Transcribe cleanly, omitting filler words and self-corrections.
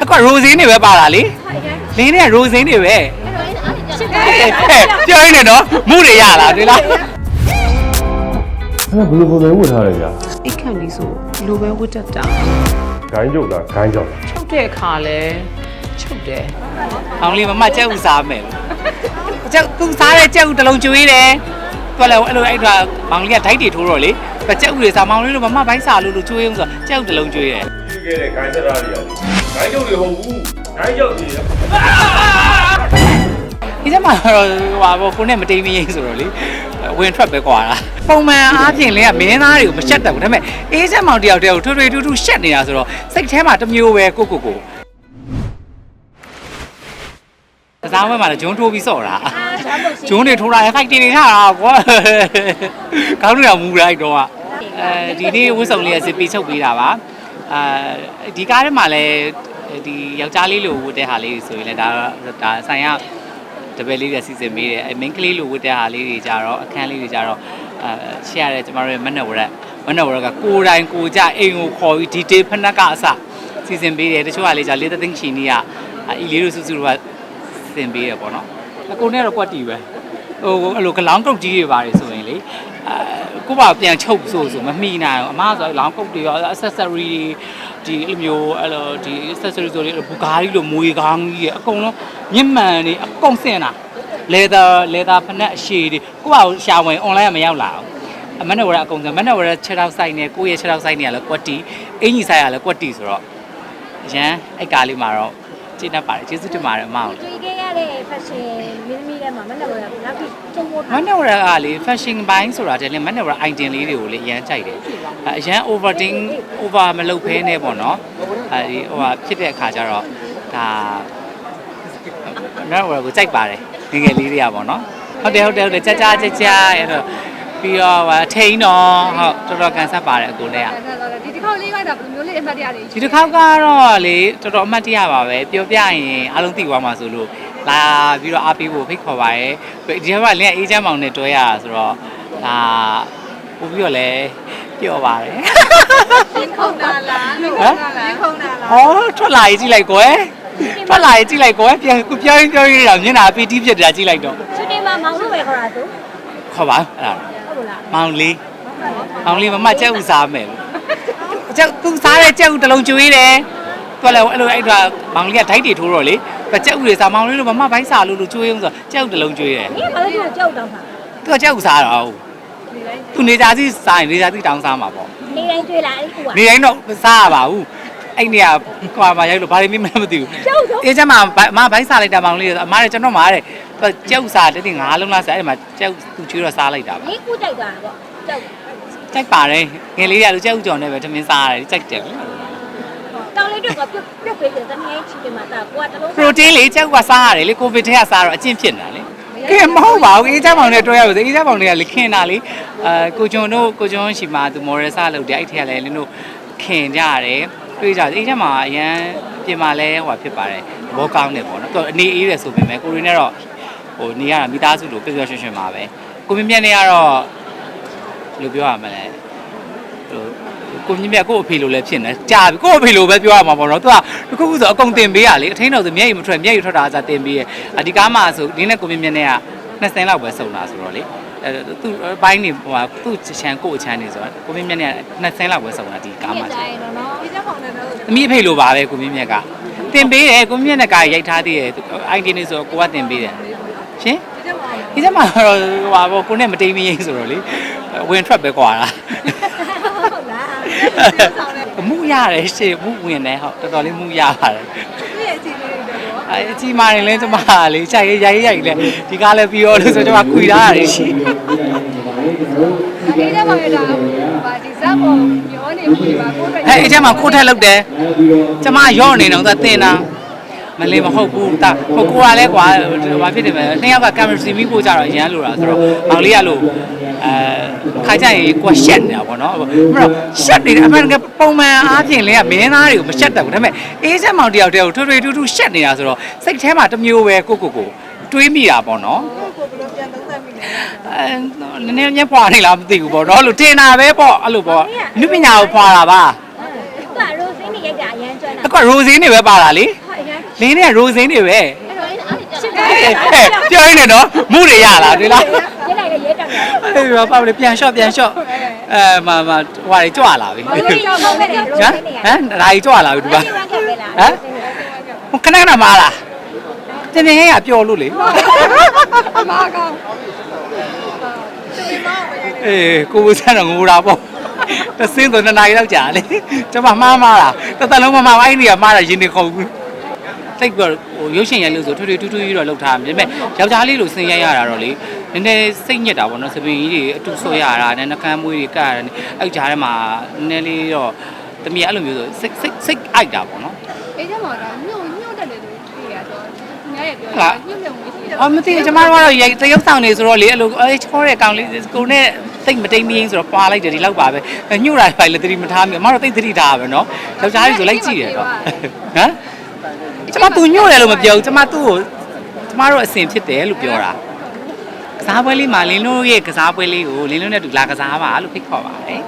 အခုရိုစင်းတွေပဲပါတာလေလင်းနဲ့ရိုစင်းတွေပဲပြောရင်းနဲ့နော်မှုတွေရလားဒီလားအဲ့ဒါဘယ်လိုပုံစံဝတ်ထားလဲကြာ အိတ်ခံပြီးဆိုလိုပဲဝတ်တတ်တာ ဂိုင်းကြုတ်လားဂိုင်းကြောက် ချုပ်တဲ့အခါလဲချုပ်တယ် ။အောင်လေးမမကြက်ဥစားမယ်။ကြက်သူစားတဲ့ကြက်ဥတစ်လုံးကျွေးတယ်။သူကလည်းအဲ့လိုအဲ့ဒါမောင်လေးကဓာတ်တွေထိုးတော့လေ။ကြက်ဥတွေစားမောင်လေးလို့မမဘိုင်းစားလို့ကျွေးအောင်ဆိုကြက်ဥတစ်လုံးကျွေးတယ် ပြီးခဲ့တဲ့ဂိုင်းသက်သားတွေဂိုင်းကြုတ်တွေဟုတ်ဘူးဂိုင်းကြောက်ကြီး ။ဒီကျမှတော့ဟိုကိုနဲ့မတိမ်မရင်ဆိုတော့လေဝင်ထွက်ပဲကွာလား။ပုံမှန်အားဖြင့်လင်းကမင်းသားတွေကိုမရှက်တတ်ဘူးဒါပေမဲ့အေးချက်မောင်တယောက်တည်းကိုထွေထွေထူးထူးရှက်နေတာဆိုတော့စိတ်ထဲမှာတစ်မျိုးပဲကိုကစားဝဲမှာလည်းဂျုံထိုးပြီးစော့တာဂျုံတွေထိုးတာခိုက်တင်နေထတာကွာကောင်းနေတာမူလိုက်တော့ဒီနေ့ဝတ်စုံလေးကစစ်ပြီးချုပ်ပေးတာပါဒီကားထဲမှာလည်းဒီယောက်ျားလေးလိုဝတ်တဲ့ဟာလေးဆိုရင်လည်းဒါဆိုင်ရတပည့်လေးတွေစီစဉ်ပေးတယ်အဲ main ကလေးလိုဝတ်တဲ့ဟာလေးတွေကြတော့အခန်းလေးတွေကြတော့ရှေ့ရတဲ့ကျမတို့ရဲ့မနက်ဝရကကိုယ်တိုင်ကိုကြအိမ်ကိုခေါ်ပြီးဒီတေးဖနက်ကအစစီစဉ်ပေးတယ်တချို့ကလေးကြလေးသိန်းချီနီကအီလေးတို့စုစုတို့ကသင်ပေးရပေါ့နော်အကုန်နဲ့တော့ကွက်တီပဲဟိုအဲ့လိုဂလောင်းကုတ်ကြီးတွေပါတယ်ဆိုရင်လေကိုပါပြန်ချုပ်ဆိုမမှီနိုင်အောင်အမဆိုလောင်းကုတ်တွေရော accessory ဒီလိုမျိုးအဲ့လိုဒီ accessory ဆိုလေဘူဂါရီလိုမွေကောင်းကြီးအကုန်လုံးမြင့်မှန်နေအကုန်စင်တာ leather ဖနက်အရှည်တွေကိုပါရှာဝင် online မရောက်လာအောင်အမနဲ့ဝရအကုန်စင်မနဲ့ဝရ6ထောက်ဆိုင်နဲ့ကိုရဲ့6ထောက်ဆိုင်နေရလဲကွက်တီအင်ကြီးဆိုင်ရလဲကွက်တီဆိုတော့ရန်အဲ့ကားလေးမှာတော့ကျေနပ်ပါတယ်ကျေးဇူးတင်ပါတယ်အမအောင်တွေ့ခဲ့ရတဲ့ fashion မင်းသမီးတွေမှာမနက်ဝရနောက်ပြီးကျုံမိုး မနက်ဝရကလေ fashion ဘိုင်းဆိုတာတည်းလေမနက်ဝရ item လေးတွေကိုလေအရန်ကြိုက်တယ်အရန် over မလုပ်ဖဲနဲ့ပေါ့နော်အဲဒီဟိုဟာဖြစ်တဲ့အခါကျတော့ဒါမနက်ဝရကိုကြိုက်ပါတယ်ငငယ်လေးတွေကပေါ့နော်ဟုတ်တယ်ကြာအဲ့တော့ပြီးတော့ထိန်းတော့ဟုတ်တော်ကန်ဆက်ပါတယ်အကိုလေးကဒီတစ်ခေါက်လေးလိုက်တာဘယ်လိုမျိုးလေးအမှတ်တရလေးဒီတစ်ခေါက်ကတော့လေတော်တော်အမှတ်တရပါပဲပြောပြရင်အားလုံးသိသွားမှာဆိုလို့လာပြီးတော့အားပေးဖို့ဖိတ်ခေါ်ပါရဲဒီကလင်းအေးချမ်းမောင်နဲ့တွဲရတာဆိုတော့ဒါပို့ပြီးတော့လဲပြောပါတယ်ရင်ခုန်တာလားရင်ခုန်တာလားဟောထွက်လာရေးကြည့်လိုက်ကွယ်ပြန်ပြောရင်တော့မျက်နှာပီတီးဖြစ်တာကြည့်လိုက်တော့ချွတ်တင်မှာမောင်လို့ပဲခေါ်တာသူခေါ်ပါအဲ့ဒါဟုတ်လားမောင်လေးမမကြက်ဥစားမယ်ကြက်သူစားတဲ့ကြက်ဥတစ်လုံးကျွေးတယ်သူကလည်းအဲ့လိုအဲ့ဒါမောင်လေးကဓာတ်တွေထိုးတော့လေကြက်ဥတွေစားမောင်လေးလို့မမဘိုင်းစားလို့ကျွေးအောင်ဆိုကြက်ဥတစ်လုံးကျွေးတယ်နင်ဘာလို့ဒီကြောက်တောင်းတာသူကကြက်ဥစားတော့သူနေကြစီစားရင်နေကြစီတောင်းစားမှာပေါ့နေတိုင်းကျွေးလာအဲ့ကူကနေတိုင်းတော့စားရပါဘူးအဲ့နေကကွာမှာရိုက်လို့ဘာတွေမှမသိဘူးအေးချမ်းမှာမဘိုင်းစားလိုက်တာမောင်လေးအမားတဲ့ကျွန်တော်မှာတဲ့သူကြက်ဥစားတဲ့ငါးလုံးလားစားအဲ့မှာကြက်ဥသူကျွေးတော့စားလိုက်တာပါနေကူကြိုက်တာပေါ့ကြောက်ကြိုက်ပါတယ်ငယ်လေးတွေကလူကြက်ဥကြော်နဲ့ပဲထမင်းစားရတယ်ကြိုက်တယ်တောင်းလေးတွေကပြုတ်ပေးတယ်တမန်ချီတယ်မှာဒါကိုကတလုံး protein လေးကြက်ဥကစားရတယ်လေကိုဗစ်ထဲကစားတော့အကျင့်ဖြစ်နေတာလေကဲမဟုတ်ပါဘူးအေးချမ်းမောင်နဲ့တွဲရပါစေအေးချမ်းမောင်တွေကလေခင်တာလေကိုကျွန်းရှိမှာသူမော်ရယ်စားလုပ်တယ်အဲ့ထက်ကလည်းလင်းတို့ခင်ကြရတယ်တွေ့ကြတယ်အေးချမ်းမှာအရန်ပြင်မှာလဲဟိုဖြစ်ပါတယ်ဘောကောင်းတယ်ပေါ့နော်သူအနေအေးတယ်ဆိုပေမဲ့ကိုရင်းနဲ့တော့ဟိုနေရတာမိသားစုလိုပျော်ပျော်ရွှင်ရွှင်ပါပဲကိုမြင့်မြတ်နဲ့ကတော့ဘယ်လိုပြောရမလဲကိုမြင့်မြတ်ကို့အဖေလိုလည်းဖြစ်နေကြာပြီကို့အဖေလိုပဲပြောရမှာပေါ့နော်သူကတစ်ခုခုဆိုအကုန်တင်ပေးရလေအထင်းတော်ဆိုမျက်ရည်မထွက်မျက်ရည်ထွက်တာစားတင်ပေးရဒီကားမှာဆိုဒီနဲ့ကိုမြင့်မြတ်နဲ့က2ဆင်းလောက်ပဲစုံတာဆိုတော့လေသူ့ဘိုင်းနေဟိုသူ့ချမ်းကို့အချမ်းနေဆိုတော့ကိုမြင့်မြတ်နဲ့2ဆင်းလောက်ပဲစုံတာဒီကားမှာဆိုင်တော့နော်ဒီချက်ပေါင်းနေတော့သမီးအဖေလိုပါပဲကိုမြင့်မြတ်ကတင်ပေးတယ်ကိုမြင့်မြတ်နဲ့ကားရိုက်ထားသေးတယ်အိုင်ဒီနေဆိုတော့ကိုကတင်ပေးတယ်ရှင်ဒီချက်မှာတော့ဟိုကိုနဲ့မတိမ်မရင်ဆိုတော့လေဝင်ထွက်ပဲကွာလားဟုတ်လားမှုရတယ်ရှေ့မှုဝင်တယ်ဟုတ်တော်တော်လေးမှုရပါတယ်ဒီအချင်းလေးတွေတော့အကြီးမားရင်လဲကျမလေခြိုက်ရိုက်လဲဒီကားလဲပြီးတော့လို့ဆိုကျမခွေထားရတယ်ရှိဒီထဲမှာတော့ဗာဒီဇက်ပေါ်မျောနေပြီပါကိုယ်အဲ့အချက်မှာခိုးထက်လုပ်တယ်ကျမရော့နေတော့သူတင်တာမလေးမဟုတ်ဘူးတာဟိုကိုကလည်းကွာဘာဖြစ်တယ်မလဲနှစ်ယောက်ကကင်မရာစီမီပို့ကြတော့ရမ်းလို့တာဆိုတော့မောင်လေးကလို့ခါကြရင်ကိုရှက်နေတာပေါ့နော်မဟုတ်ရှက်နေတယ်အမှန်ကပုံမှန်အားဖြင့်လည်းကမင်းသားတွေကိုမရှက်တတ်ဘူးဒါပေမဲ့အေးချက်မောင်တယောက်တည်းကိုထွေထွေထူးရှက်နေတာဆိုတော့စိတ်ထဲမှာတစ်မျိုးပဲကိုတွေးမိတာပေါ့နော်ကိုဘယ်လိုပြန်သုံးသပ်မိလဲနည်းညက်ဖွာနေလားမသိဘူးပေါ့နော်လို့တင်တာပဲပေါ့အဲ့လိုပေါ့နုပညာကိုဖွာတာပါသူကရိုစင်းနေရိုက်တာအရန်ကျွမ်းတာအ ကရိုစင်းတွေပဲပါတာလေ ဟာအရင် လင်းနဲ့ရိုစင်းတွေပဲ အဲ့တော့အဲ့ချစ်တယ် ပြောရင်းနဲ့နော်မှုတွေရလာဒီလား ရဲလိုက်ရဲတောက်တယ် အေးပါလေပြန်လျှော့ဟွာတွေကြွလာပြီ ဟုတ်ကဲ့ဟုတ်ကဲ့ရိုး ဟမ် နေနေရ ဟမ်ဒါကြီးကြွလာပြီဒီပါ ဒီဝမ်းခဲ့ပဲလား ဟမ်ဟိုခဏခဏမားလားတင်းတင်းရပျော်လို့လေမားကောင်းအေးကိုဘူးဆန်းတော့ငိုတာပေါ့တစင်းဆို2နာရီလောက်ကြာလေကျမမှားလားတစ်လုံးမမှားအဲ့ဒီကမှားတာရင်နေခုံဘူးစိတ်ကဟိုရုပ်ရှင်ရိုက်လို့ဆိုထွေထွေထူးထူးကြီးတော့လောက်ထားတယ်ဒါပေမဲ့ယောက်ျားလေးလိုဆင်းရိုက်ရတာတော့လေနည်းနည်းစိတ်ညစ်တာပေါ့နော်စပင်ကြီးတွေအတူဆွဲရတာနဲ့နှကမ်းမွေးတွေကရတယ်အဲ့ကြားထဲမှာနည်းနည်းလေးတော့တမီးအဲ့လိုမျိုးဆိုစိတ်အိုက်တာပေါ့နော် အေးကျမကညို့တက်တယ်လို့သိရတော့သူများရဲ့ပြောညို့ဝေးရှိတယ် အော်မသိဘူးကျမတို့ကတော့ရိုက်တရုပ်ဆောင်နေဆိုတော့လေအဲ့လိုအေးချောတဲ့ကောင်လေးကိုနဲ့သိမတိမ်မင်းဆိုတော့ပွာလိုက်တယ်ဒီလောက်ပါပဲညှို့တာပဲလေသတိမထားမိအမတို့သိသတိထားပဲနော်ယောက်ျားလေးဆိုလိုက်ကြည့်တယ်တော့ဟမ်ကျမသူညှို့တယ်လို့မပြောဘူးကျမသူ့ကိုကျမတို့အစင်ဖြစ်တယ်လို့ပြောတာကစားပွဲလေးမှာလင်းလို့ရဲ့ကစားပွဲလေးကိုလင်းလို့နဲ့တူလာကစားပါလို့ဖိတ်ခေါ်ပါတယ်